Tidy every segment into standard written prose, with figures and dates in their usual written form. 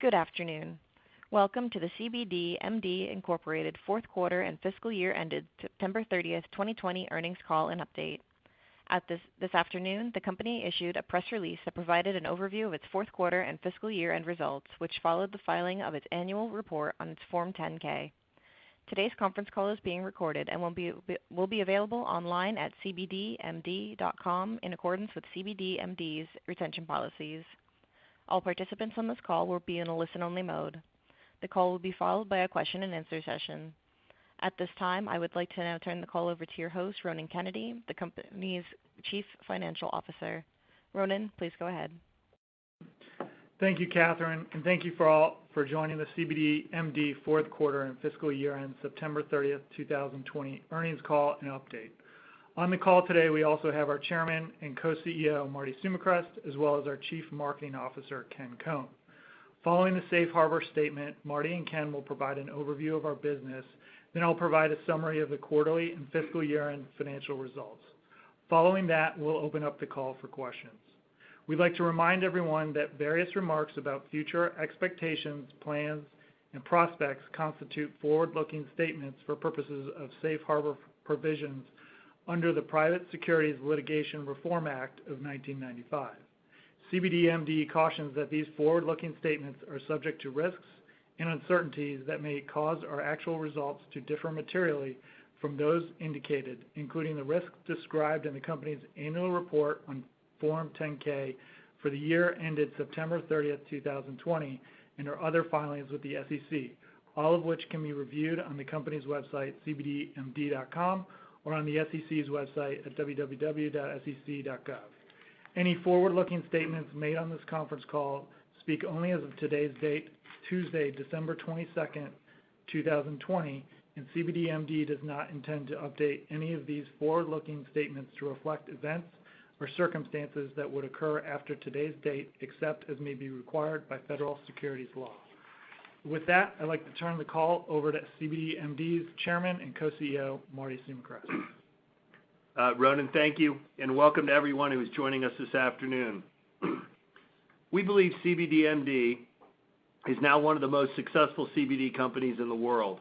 Good afternoon. Welcome to the cbdMD Incorporated fourth quarter and fiscal year ended September 30th, 2020 earnings call and update. This afternoon, the company issued a press release that provided an overview of its fourth quarter and fiscal year end results, which followed the filing of its annual report on its Form 10-K. Today's conference call is being recorded and will be available online at cbdMD.com in accordance with cbdMD's retention policies. All participants on this call will be in a listen-only mode. The call will be followed by a question-and-answer session. At this time, I would like to now turn the call over to your host, Ronan Kennedy, the company's Chief Financial Officer. Ronan, please go ahead. Thank you, Catherine, and thank you for joining the cbdMD fourth quarter and fiscal year end September 30th, 2020 earnings call and update. On the call today, we also have our Chairman and Co-CEO, Marty Sumichrast, as well as our Chief Marketing Officer, Ken Cohn. Following the safe harbor statement, Marty and Ken will provide an overview of our business. Then I'll provide a summary of the quarterly and fiscal year-end financial results. Following that, we'll open up the call for questions. We'd like to remind everyone that various remarks about future expectations, plans, and prospects constitute forward-looking statements for purposes of safe harbor provisions under the Private Securities Litigation Reform Act of 1995. cbdMD cautions that these forward-looking statements are subject to risks and uncertainties that may cause our actual results to differ materially from those indicated, including the risks described in the company's annual report on Form 10-K for the year ended September 30th, 2020, and our other filings with the SEC, all of which can be reviewed on the company's website, cbdMD.com, or on the SEC's website at www.sec.gov. Any forward-looking statements made on this conference call speak only as of today's date, Tuesday, December 22nd, 2020, and cbdMD does not intend to update any of these forward-looking statements to reflect events or circumstances that would occur after today's date, except as may be required by federal securities law. With that, I'd like to turn the call over to cbdMD's Chairman and Co-CEO, Marty Sumichrast. Ronan, thank you, and welcome to everyone who is joining us this afternoon. We believe cbdMD is now one of the most successful CBD companies in the world,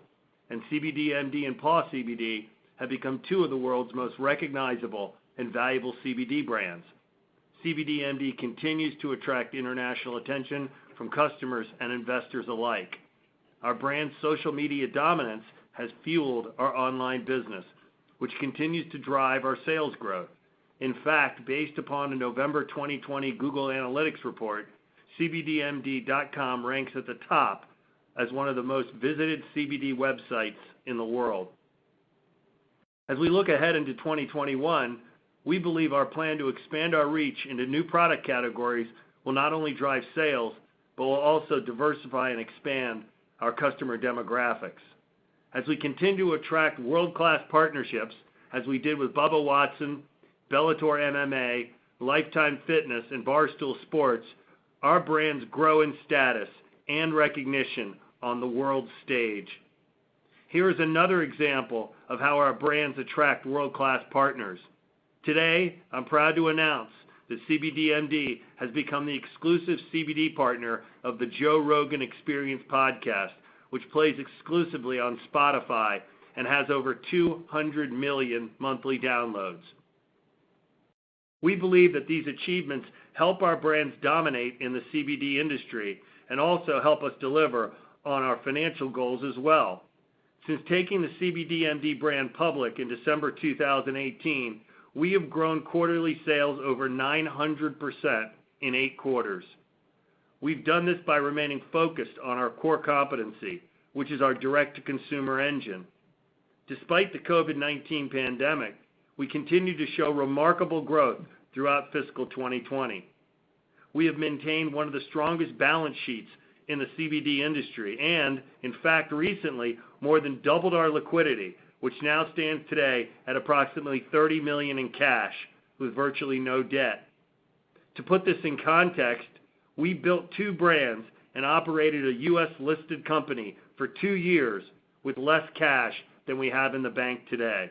and cbdMD and Paw CBD have become two of the world's most recognizable and valuable CBD brands. cbdMD continues to attract international attention from customers and investors alike. Our brand's social media dominance has fueled our online business, which continues to drive our sales growth. In fact, based upon a November 2020 Google Analytics report, cbdMD.com ranks at the top as one of the most visited CBD websites in the world. As we look ahead into 2021, we believe our plan to expand our reach into new product categories will not only drive sales, but will also diversify and expand our customer demographics. As we continue to attract world-class partnerships, as we did with Bubba Watson, Bellator MMA, Lifetime Fitness, and Barstool Sports, our brands grow in status and recognition on the world stage. Here is another example of how our brands attract world-class partners. Today, I'm proud to announce that cbdMD has become the exclusive CBD partner of the Joe Rogan Experience podcast, which plays exclusively on Spotify and has over 200 million monthly downloads. We believe that these achievements help our brands dominate in the CBD industry and also help us deliver on our financial goals as well. Since taking the cbdMD brand public in December 2018, we have grown quarterly sales over 900% in 8 quarters. We've done this by remaining focused on our core competency, which is our direct-to-consumer engine. Despite the COVID-19 pandemic, we continue to show remarkable growth throughout fiscal 2020. We have maintained one of the strongest balance sheets in the CBD industry and, in fact, recently more than doubled our liquidity, which now stands today at approximately $30 million in cash with virtually no debt. To put this in context, we built 2 brands and operated a U.S.-listed company for 2 years with less cash than we have in the bank today.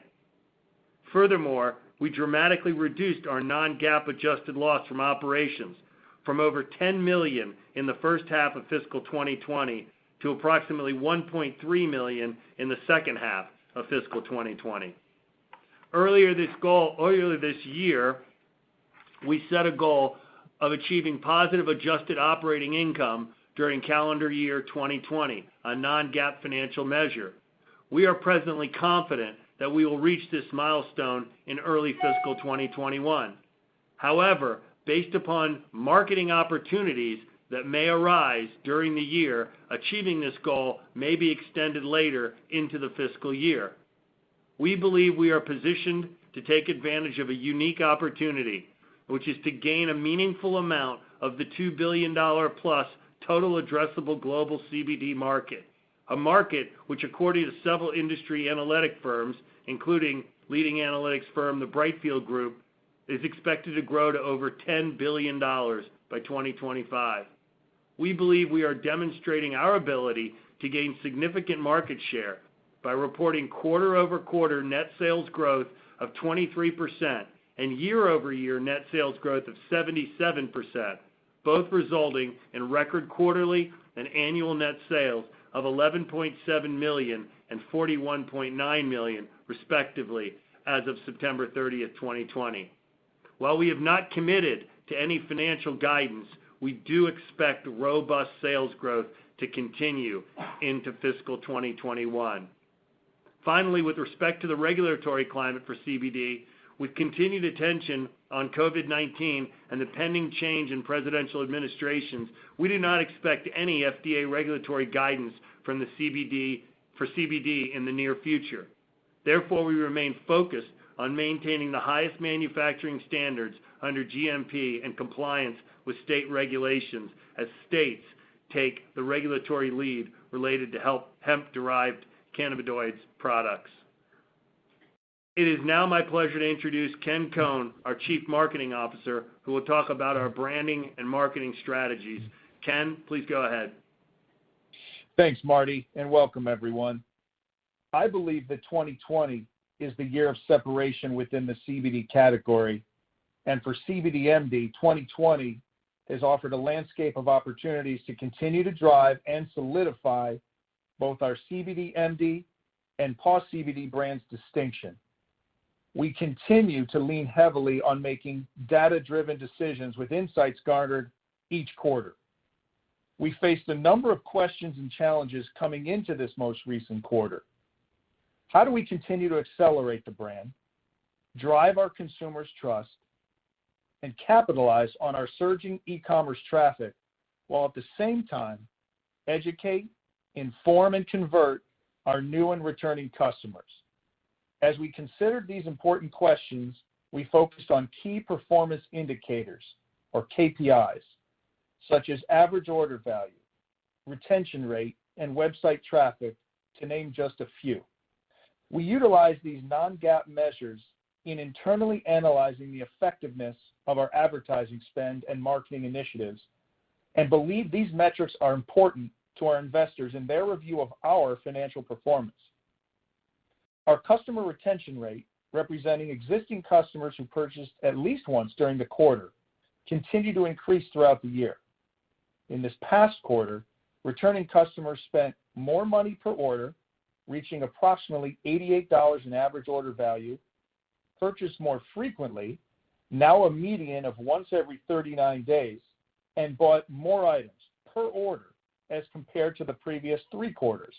Furthermore, we dramatically reduced our non-GAAP adjusted loss from operations from over 10 million in the first half of fiscal 2020 to approximately 1.3 million in the second half of fiscal 2020. Earlier this year, we set a goal of achieving positive adjusted operating income during calendar year 2020, a non-GAAP financial measure. We are presently confident that we will reach this milestone in early fiscal 2021. However, based upon marketing opportunities that may arise during the year, achieving this goal may be extended later into the fiscal year. We believe we are positioned to take advantage of a unique opportunity, which is to gain a meaningful amount of the $2 billion plus total addressable global CBD market, a market which, according to several industry analytic firms, including leading analytics firm the Brightfield Group, is expected to grow to over $10 billion by 2025. We believe we are demonstrating our ability to gain significant market share by reporting quarter-over-quarter net sales growth of 23% and year-over-year net sales growth of 77%, both resulting in record quarterly and annual net sales of $11.7 million and $41.9 million, respectively, as of September 30th, 2020. While we have not committed to any financial guidance, we do expect robust sales growth to continue into fiscal 2021. Finally, with respect to the regulatory climate for CBD, with continued attention on COVID-19 and the pending change in presidential administrations, we do not expect any FDA regulatory guidance from the CBD in the near future. Therefore, we remain focused on maintaining the highest manufacturing standards under GMP and compliance with state regulations as states take the regulatory lead related to hemp-derived cannabinoids products. It is now my pleasure to introduce Ken Cohn, our Chief Marketing Officer, who will talk about our branding and marketing strategies. Ken, please go ahead. Thanks, Marty, and welcome, everyone. I believe that 2020 is the year of separation within the CBD category, and for cbdMD, 2020 has offered a landscape of opportunities to continue to drive and solidify both our cbdMD and Paw CBD brands' distinction. We continue to lean heavily on making data-driven decisions with insights garnered each quarter. We faced a number of questions and challenges coming into this most recent quarter. How do we continue to accelerate the brand, drive our consumers' trust, and capitalize on our surging e-commerce traffic while at the same time educate, inform, and convert our new and returning customers? As we considered these important questions, we focused on key performance indicators, or KPIs, such as average order value, retention rate, and website traffic, to name just a few. We utilize these non-GAAP measures in internally analyzing the effectiveness of our advertising spend and marketing initiatives, and believe these metrics are important to our investors in their review of our financial performance. Our customer retention rate, representing existing customers who purchased at least once during the quarter, continued to increase throughout the year. In this past quarter, returning customers spent more money per order, reaching approximately $88 in average order value, purchased more frequently, now a median of once every 39 days, and bought more items per order as compared to the previous 3 quarters.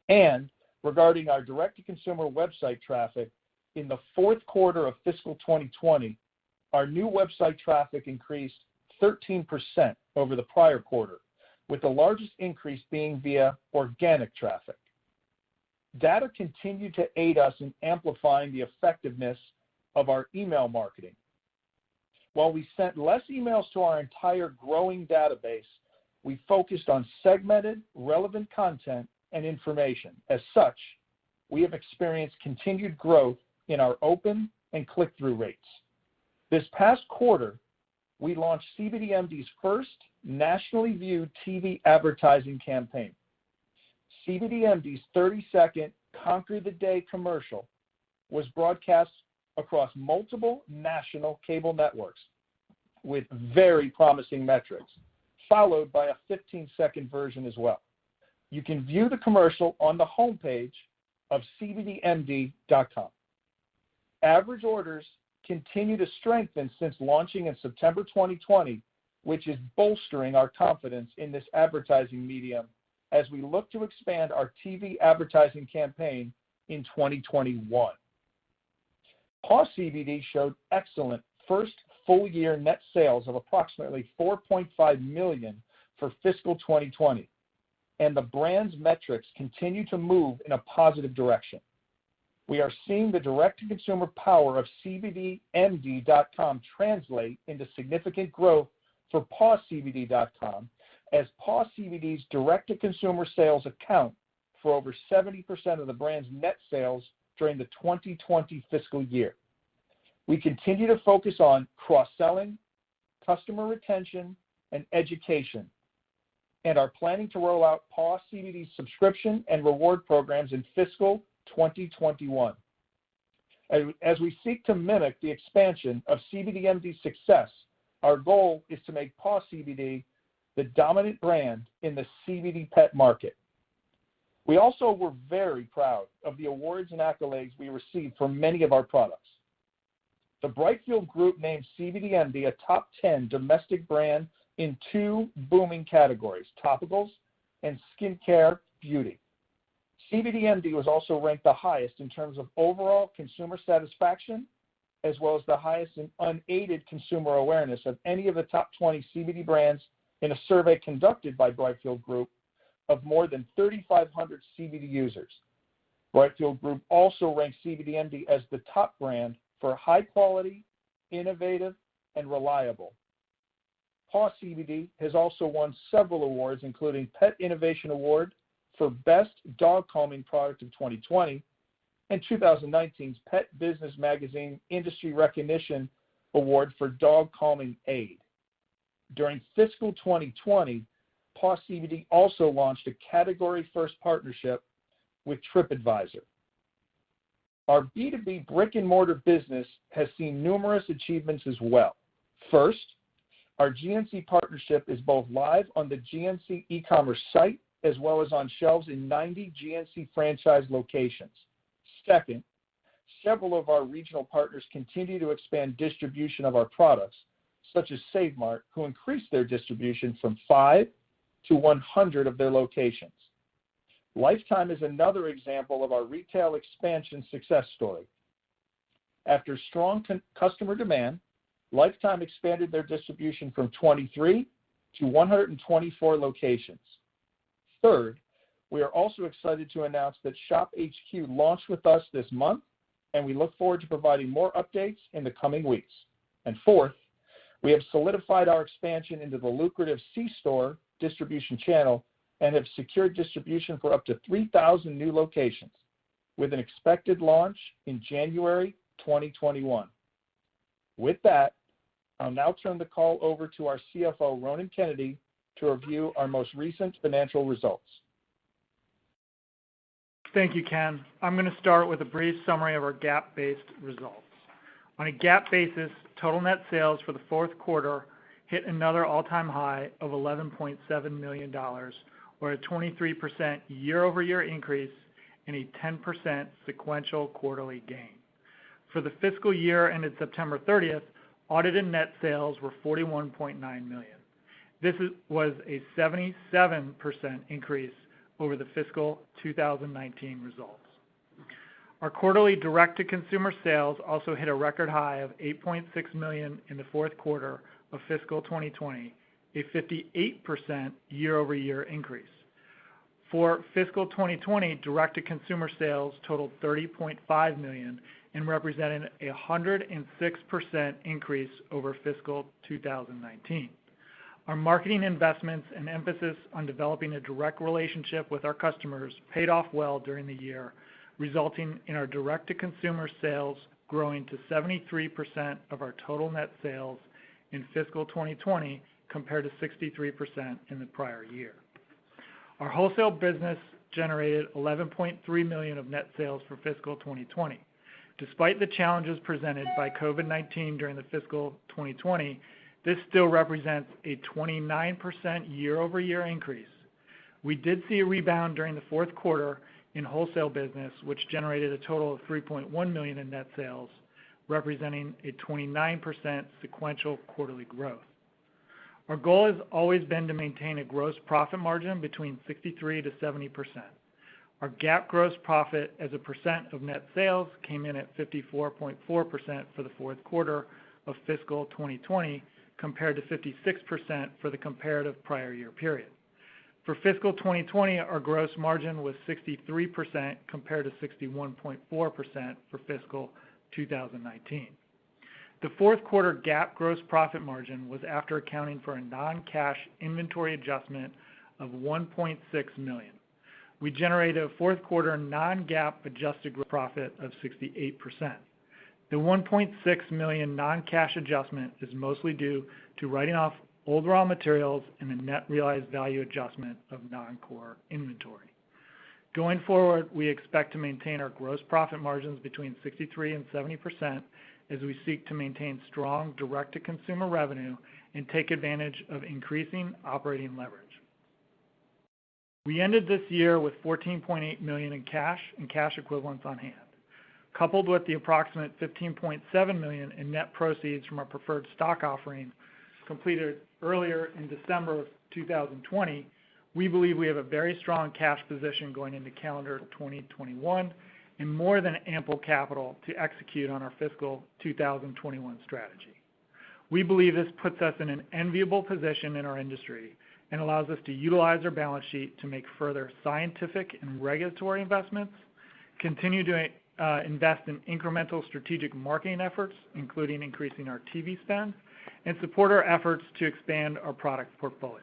And regarding our direct-to-consumer website traffic, in the fourth quarter of fiscal 2020, our new website traffic increased 13% over the prior quarter, with the largest increase being via organic traffic. Data continued to aid us in amplifying the effectiveness of our email marketing. While we sent less emails to our entire growing database, we focused on segmented, relevant content and information. As such, we have experienced continued growth in our open and click-through rates. This past quarter, we launched cbdMD's first nationally viewed TV advertising campaign. cbdMD's 30-second Conquer the Day commercial was broadcast across multiple national cable networks, with very promising metrics, followed by a 15-second version as well. You can view the commercial on the homepage of cbdMD.com. Average orders continue to strengthen since launching in September 2020, which is bolstering our confidence in this advertising medium as we look to expand our TV advertising campaign in 2021. Paw CBD showed excellent first full year net sales of approximately $4.5 million for fiscal 2020, and the brand's metrics continue to move in a positive direction. We are seeing the direct-to-consumer power of cbdMD.com translate into significant growth for pawcbd.com, as Paw CBD's direct-to-consumer sales account for over 70% of the brand's net sales during the 2020 fiscal year. We continue to focus on cross-selling, customer retention, and education, and are planning to roll out Paw CBD's subscription and reward programs in fiscal 2021. As we seek to mimic the expansion of cbdMD's success, our goal is to make Paw CBD the dominant brand in the CBD pet market. We also were very proud of the awards and accolades we received for many of our products. The Brightfield Group named cbdMD a top 10 domestic brand in 2 booming categories, topicals and skincare beauty. cbdMD was also ranked the highest in terms of overall consumer satisfaction, as well as the highest in unaided consumer awareness of any of the top 20 CBD brands in a survey conducted by Brightfield Group of more than 3,500 CBD users. Brightfield Group also ranked cbdMD as the top brand for high quality, innovative, and reliable. Paw CBD has also won several awards, including Pet Innovation Award for Best Dog Combing Product of 2020 and 2019's Pet Business Magazine Industry Recognition Award for Dog Combing Aid. During fiscal 2020, Paw CBD also launched a category-first partnership with TripAdvisor. Our B2B brick-and-mortar business has seen numerous achievements as well. First, our GNC partnership is both live on the GNC e-commerce site as well as on shelves in 90 GNC franchise locations. Second, several of our regional partners continue to expand distribution of our products, such as Save Mart, who increased their distribution from 5 to 100 of their locations. Lifetime is another example of our retail expansion success story. After strong customer demand, Lifetime expanded their distribution from 23 to 124 locations. Third, we are also excited to announce that Shop HQ launched with us this month, and we look forward to providing more updates in the coming weeks. And fourth, we have solidified our expansion into the lucrative C-Store distribution channel and have secured distribution for up to 3,000 new locations, with an expected launch in January 2021. With that, I'll now turn the call over to our CFO, Ronan Kennedy, to review our most recent financial results. Thank you, Ken. I'm going to start with a brief summary of our GAAP-based results. On a GAAP basis, total net sales for the fourth quarter hit another all-time high of $11.7 million, or a 23% year-over-year increase and a 10% sequential quarterly gain. For the fiscal year ended September 30th, audited net sales were $41.9 million. This was a 77% increase over the fiscal 2019 results. Our quarterly direct-to-consumer sales also hit a record high of $8.6 million in the fourth quarter of fiscal 2020, a 58% year-over-year increase. For fiscal 2020, direct-to-consumer sales totaled $30.5 million and represented a 106% increase over fiscal 2019. Our marketing investments and emphasis on developing a direct relationship with our customers paid off well during the year, resulting in our direct-to-consumer sales growing to 73% of our total net sales in fiscal 2020 compared to 63% in the prior year. Our wholesale business generated $11.3 million of net sales for fiscal 2020. Despite the challenges presented by COVID-19 during the fiscal 2020, This still represents a 29% year-over-year increase. We did see a rebound during the fourth quarter in wholesale business, which generated a total of $3.1 million in net sales, representing a 29% sequential quarterly growth. Our goal has always been to maintain a gross profit margin between 63 to 70%. Our GAAP gross profit as a percent of net sales came in at 54.4% for the fourth quarter of fiscal 2020 compared to 56% for the comparative prior year period. For fiscal 2020, our gross margin was 63% compared to 61.4% for fiscal 2019. The fourth quarter GAAP gross profit margin was after accounting for a non-cash inventory adjustment of $1.6 million. We generated a fourth quarter non-GAAP adjusted gross profit of 68%. The $1.6 million non-cash adjustment is mostly due to writing off old raw materials and a net realized value adjustment of non-core inventory. Going forward, we expect to maintain our gross profit margins between 63 and 70% as we seek to maintain strong direct-to-consumer revenue and take advantage of increasing operating leverage. We ended this year with $14.8 million in cash and cash equivalents on hand. Coupled with the approximate $15.7 million in net proceeds from our preferred stock offering completed earlier in December of 2020, we believe we have a very strong cash position going into calendar 2021 and more than ample capital to execute on our fiscal 2021 strategy. We believe this puts us in an enviable position in our industry and allows us to utilize our balance sheet to make further scientific and regulatory investments, continue to invest in incremental strategic marketing efforts, including increasing our TV spend, and support our efforts to expand our product portfolio.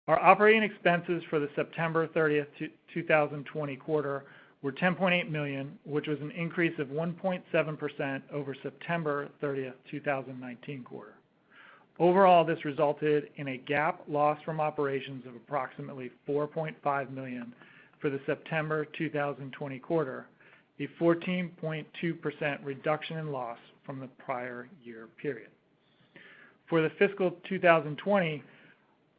Our operating expenses for the September 30th, 2020 quarter were $10.8 million, which was an increase of 1.7% over September 30th, 2019 quarter. Overall, this resulted in a GAAP loss from operations of approximately $4.5 million for the September 2020 quarter, a 14.2% reduction in loss from the prior year period. For the fiscal 2020,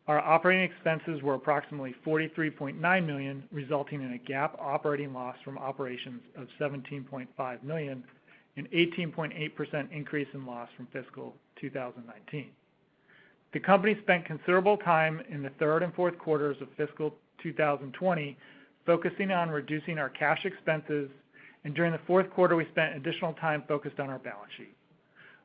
our operating expenses were approximately $43.9 million, resulting in a GAAP operating loss from operations of $17.5 million, an 18.8% increase in loss from fiscal 2019. The company spent considerable time in the third and fourth quarters of fiscal 2020 focusing on reducing our cash expenses, and during the fourth quarter we spent additional time focused on our balance sheet.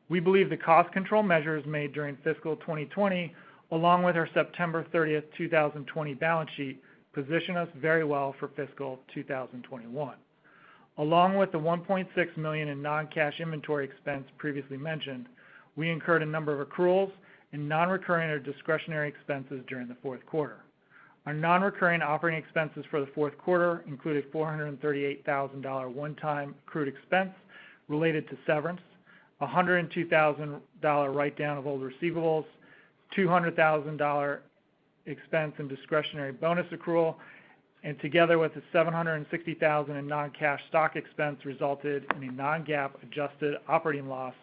We believe the cost control measures made during fiscal 2020, along with our September 30th, 2020 balance sheet, position us very well for fiscal 2021. Along with the $1.6 million in non-cash inventory expense previously mentioned, we incurred a number of accruals and non-recurring or discretionary expenses during the fourth quarter. Our non-recurring operating expenses for the fourth quarter included $438,000 one-time accrued expense related to severance, $102,000 write-down of old receivables, $200,000 expense and discretionary bonus accrual, and together with the $760,000 in non-cash stock expense resulted in a non-GAAP adjusted operating loss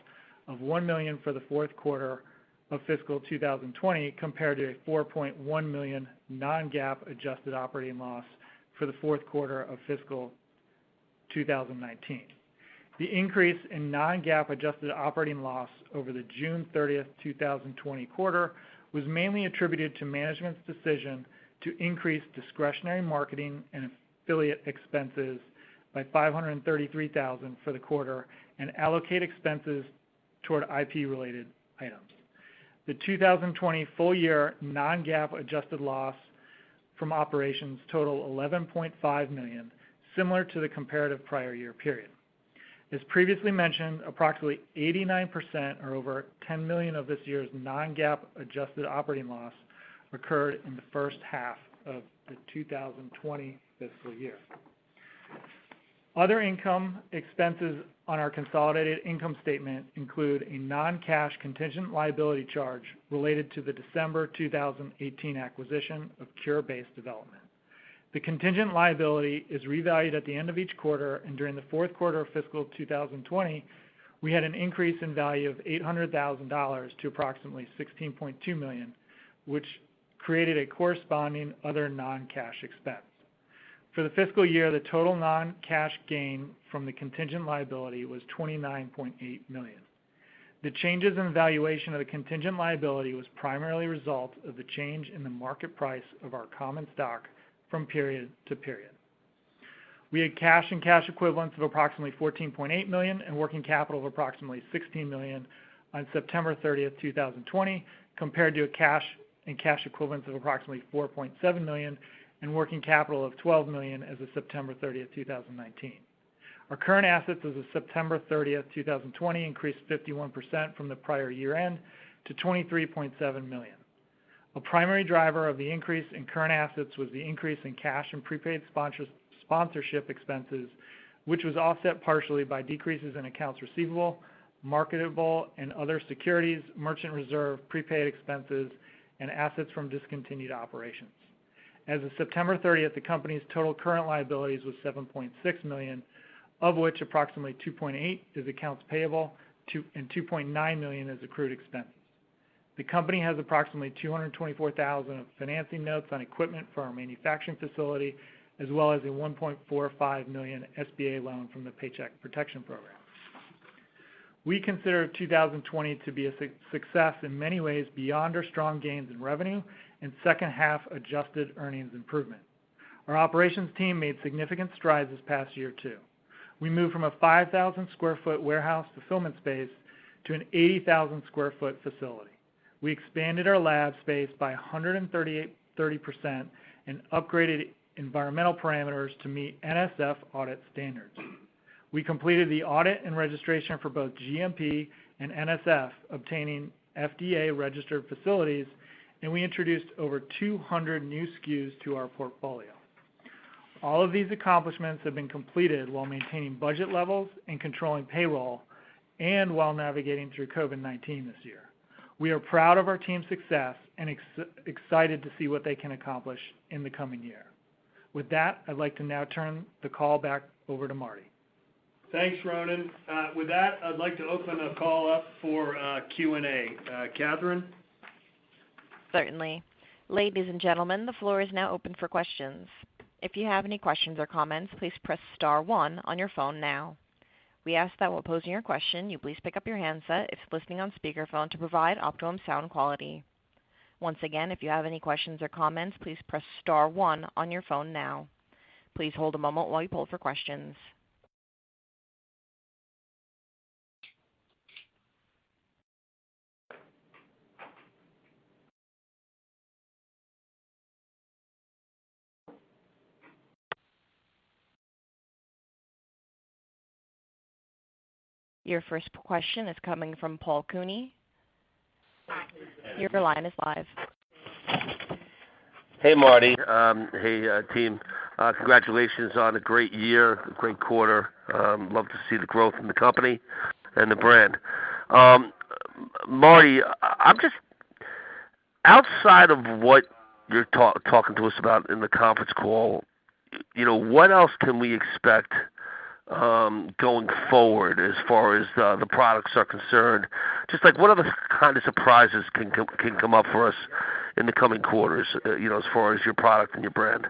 of $1 million for the fourth quarter of fiscal 2020 compared to a $4.1 million non-GAAP adjusted operating loss for the fourth quarter of fiscal 2019. The increase in non-GAAP adjusted operating loss over the June 30th, 2020 quarter was mainly attributed to management's decision to increase discretionary marketing and affiliate expenses by $533,000 for the quarter and allocate expenses toward IP-related items. The 2020 full year non-GAAP adjusted loss from operations totaled $11.5 million, similar to the comparative prior year period. As previously mentioned, approximately 89% or over $10 million of this year's non-GAAP adjusted operating loss occurred in the first half of the 2020 fiscal year. Other income expenses on our consolidated income statement include a non-cash contingent liability charge related to the December 2018 acquisition of Cure-Based Development. The contingent liability is revalued at the end of each quarter, and during the fourth quarter of fiscal 2020, we had an increase in value of $800,000 to approximately $16.2 million, which created a corresponding other non-cash expense. For the fiscal year, the total non-cash gain from the contingent liability was $29.8 million. The changes in valuation of the contingent liability was primarily a result of the change in the market price of our common stock from period to period. We had cash and cash equivalents of approximately $14.8 million and working capital of approximately $16 million on September 30th, 2020, compared to a cash and cash equivalents of approximately $4.7 million and working capital of $12 million as of September 30th, 2019. Our current assets as of September 30th, 2020 increased 51% from the prior year end to $23.7 million. A primary driver of the increase in current assets was the increase in cash and prepaid sponsorship expenses, which was offset partially by decreases in accounts receivable, marketable and other securities, merchant reserve, prepaid expenses, and assets from discontinued operations. As of September 30th, the company's total current liabilities was $7.6 million, of which approximately $2.8 is accounts payable and $2.9 million is accrued expenses. The company has approximately $224,000 of financing notes on equipment for our manufacturing facility, as well as a $1.45 million SBA loan from the Paycheck Protection Program. We consider 2020 to be a success in many ways beyond our strong gains in revenue and second half adjusted earnings improvement. Our operations team made significant strides this past year too. We moved from a 5,000 square foot warehouse fulfillment space to an 80,000 square foot facility. We expanded our lab space by 130% and upgraded environmental parameters to meet NSF audit standards. We completed the audit and registration for both GMP and NSF, obtaining FDA registered facilities, and we introduced over 200 new SKUs to our portfolio. All of these accomplishments have been completed while maintaining budget levels and controlling payroll, and while navigating through COVID-19 this year. We are proud of our team's success and excited to see what they can accomplish in the coming year. With that, I'd like to now turn the call back over to Marty. Thanks, Ronan. With that, I'd like to open the call up for Q&A. Catherine? Certainly. Ladies and gentlemen, the floor is now open for questions. If you have any questions or comments, please press star one on your phone now. We ask that while posing your question, you please pick up your handset if listening on speakerphone to provide optimum sound quality. Once again, if you have any questions or comments, please press star one on your phone now. Please hold a moment while we poll for questions. Your first question is coming from Paul Cooney. Your line is live. Hey, Marty. Hey, team. Congratulations on a great year, a great quarter. Love to see the growth in the company and the brand. Marty, I'm just, outside of what you're talking to us about in the conference call, what else can we expect going forward as far as the products are concerned? Just like what other kind of surprises can come up for us in the coming quarters, as far as your product and your brand?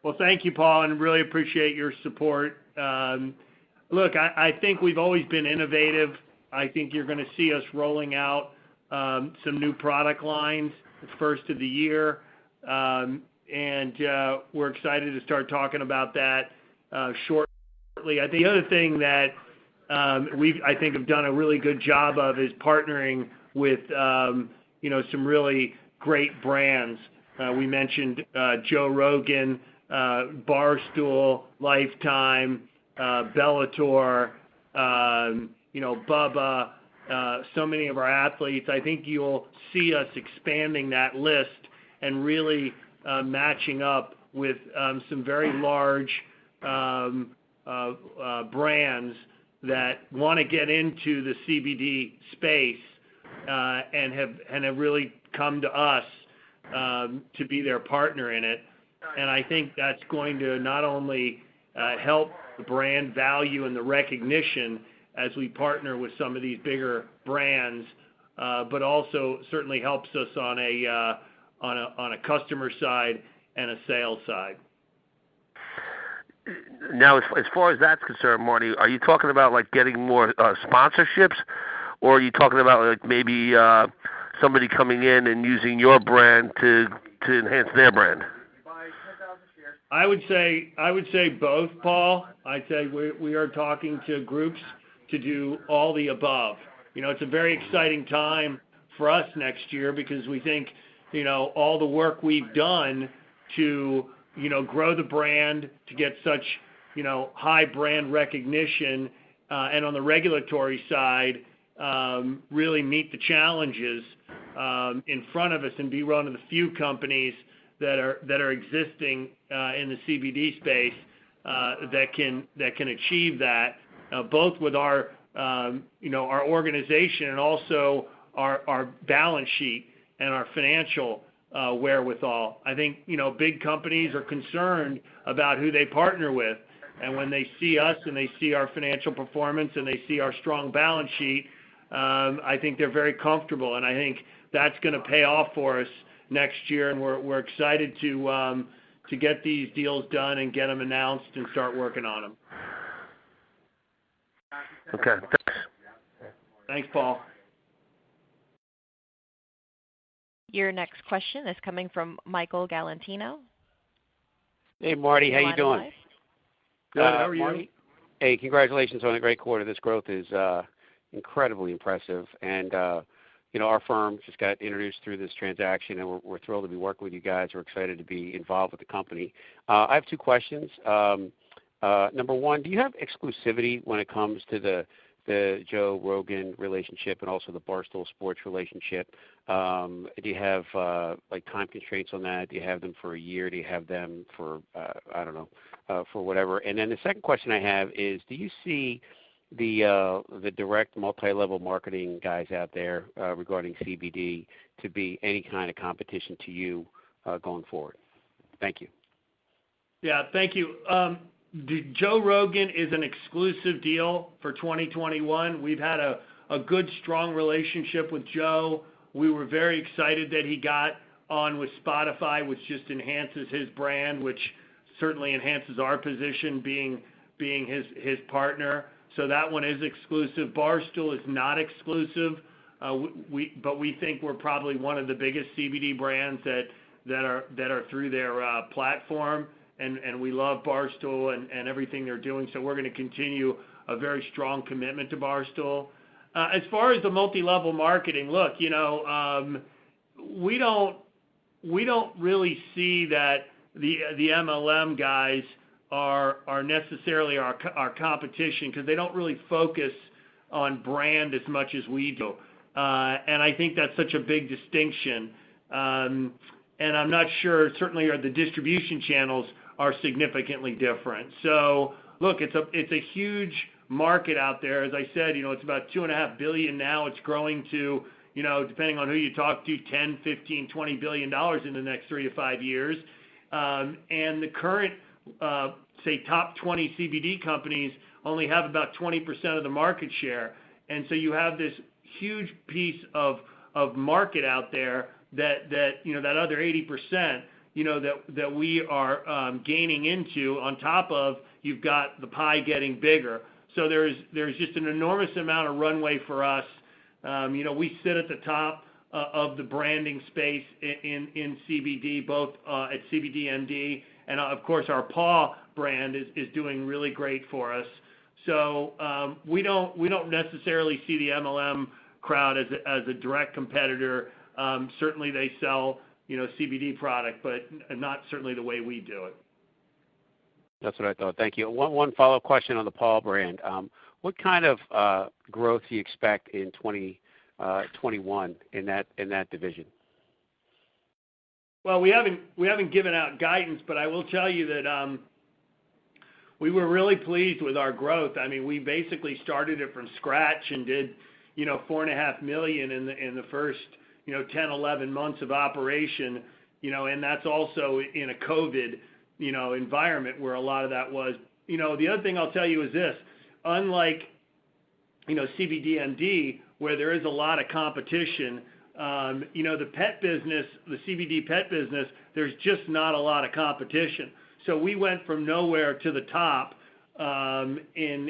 Well, thank you, Paul, and really appreciate your support. Look, I think we've always been innovative. I think you're going to see us rolling out some new product lines the first of the year, and we're excited to start talking about that shortly. I think the other thing that I think have done a really good job of is partnering with some really great brands. We mentioned Joe Rogan, Barstool, Lifetime, Bellator, Bubba, so many of our athletes. I think you'll see us expanding that list and really matching up with some very large brands that want to get into the CBD space and have really come to us to be their partner in it. And I think that's going to not only help the brand value and the recognition, as we partner with some of these bigger brands, but also certainly helps us on a customer side and a sales side. Now, as far as that's concerned, Marty, are you talking about like getting more sponsorships, or are you talking about like maybe somebody coming in and using your brand to enhance their brand? I would say both, Paul. I'd say we are talking to groups to do all the above. It's a very exciting time for us next year because we think, all the work we've done to, grow the brand, to get such, high brand recognition, and on the regulatory side, really meet the challenges in front of us and be one of the few companies that are existing in the CBD space that can achieve that, both with our our organization and also our balance sheet and our financial wherewithal. I think big companies are concerned about who they partner with, and when they see us and they see our financial performance and they see our strong balance sheet, I think they're very comfortable, and I think that's going to pay off for us next year, and we're excited to get these deals done and get them announced and start working on them. Okay, thanks. Thanks, Paul. Your next question is coming from Michael Galantino. Hey, Marty, how you doing? Good. How are you? Marty, hey, congratulations on a great quarter. This growth is incredibly impressive, and our firm just got introduced through this transaction, and we're thrilled to be working with you guys. We're excited to be involved with the company. I have two questions. Number one, do you have exclusivity when it comes to the Joe Rogan relationship and also the Barstool Sports relationship? Do you have like time constraints on that? Do you have them for a year? Do you have them for for whatever? And then the second question I have is, do you see the direct multi-level marketing guys out there regarding CBD to be any kind of competition to you going forward? Thank you. Yeah, thank you. Joe Rogan is an exclusive deal for 2021. We've had a good, strong relationship with Joe. We were very excited that he got on with Spotify, which just enhances his brand, which certainly enhances our position being his partner. So that one is exclusive. Barstool is not exclusive, but we think we're probably one of the biggest CBD brands that are through their platform, and we love Barstool and everything they're doing. So we're going to continue a very strong commitment to Barstool. As far as the multi-level marketing, look, we don't really see that the MLM guys are necessarily our competition, because they don't really focus on brand as much as we do. And I think that's such a big distinction. And I'm not sure, certainly the distribution channels are significantly different. So look, it's a huge market out there. As I said, it's about $2.5 billion now. It's growing to, depending on who you talk to, $10, $15, $20 billion in the next 3 to 5 years. And the current, say, top 20 CBD companies only have about 20% of the market share. And so you have this huge piece of market out there that other 80%, that we are gaining into. On top of, you've got the pie getting bigger. So there's just an enormous amount of runway for us. We sit at the top of the branding space in CBD, both at cbdMD, and of course our PAW brand is doing really great for us. So we don't necessarily see the MLM crowd as a direct competitor. Certainly they sell CBD product, but not certainly the way we do it. That's what I thought. Thank you. One follow-up question on the PAW brand. What kind of growth do you expect in 2021 in that division? Well, we haven't given out guidance, but I will tell you that we were really pleased with our growth. I mean, we basically started it from scratch and did $4.5 million in the first 10, 11 months of operation, and that's also in a COVID environment where a lot of that was. The other thing I'll tell you is this: unlike cbdMD, where there is a lot of competition. The pet business, the CBD pet business, there's just not a lot of competition. So we went from nowhere to the top in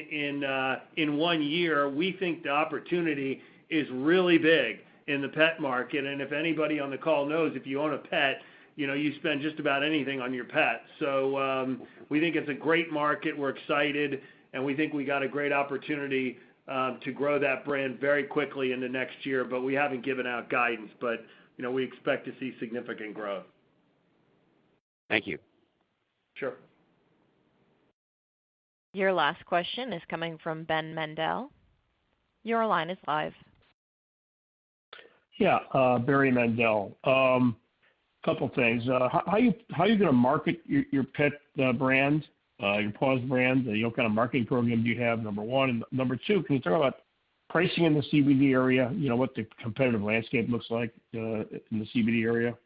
1 year. We think the opportunity is really big in the pet market. And if anybody on the call knows, if you own a pet, you spend just about anything on your pet. So we think it's a great market. We're excited, and we think we got a great opportunity to grow that brand very quickly in the next year. But we haven't given out guidance, but we expect to see significant growth. Thank you. Sure. Your last question is coming from Ben Mendel. Your line is live. Yeah, Barry Mendel. Couple things. How you going to market your pet brand, your Paws brand? What kind of marketing program do you have? Number one, and number two, can you talk about pricing in the CBD area? What the competitive landscape looks like in the CBD area.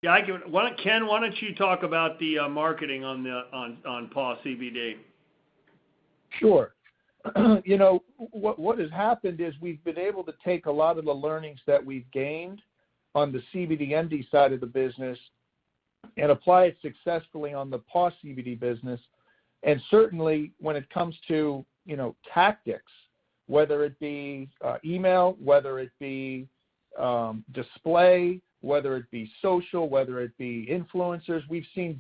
Yeah, I can. Ken, why don't you talk about the marketing on Paw CBD? Sure. What has happened is we've been able to take a lot of the learnings that we've gained on the cbdMD side of the business and apply it successfully on the Paw CBD business. And certainly when it comes to, tactics, whether it be email, whether it be display, whether it be social, whether it be influencers, we've seen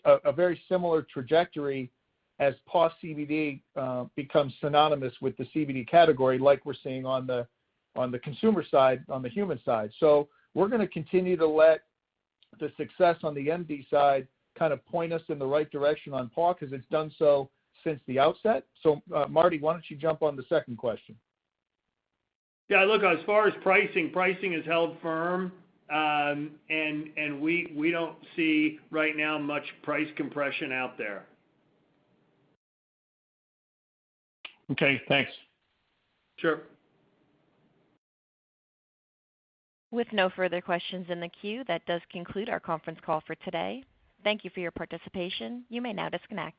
a very similar trajectory as Paw CBD becomes synonymous with the CBD category, like we're seeing on the consumer side, on the human side. So we're going to continue to let the success on the MD side kind of point us in the right direction on Paw, because it's done so since the outset. So Marty, why don't you jump on the second question? Yeah, look, as far as pricing is held firm, and we don't see right now much price compression out there. Okay, thanks. Sure. With no further questions in the queue, that does conclude our conference call for today. Thank you for your participation. You may now disconnect.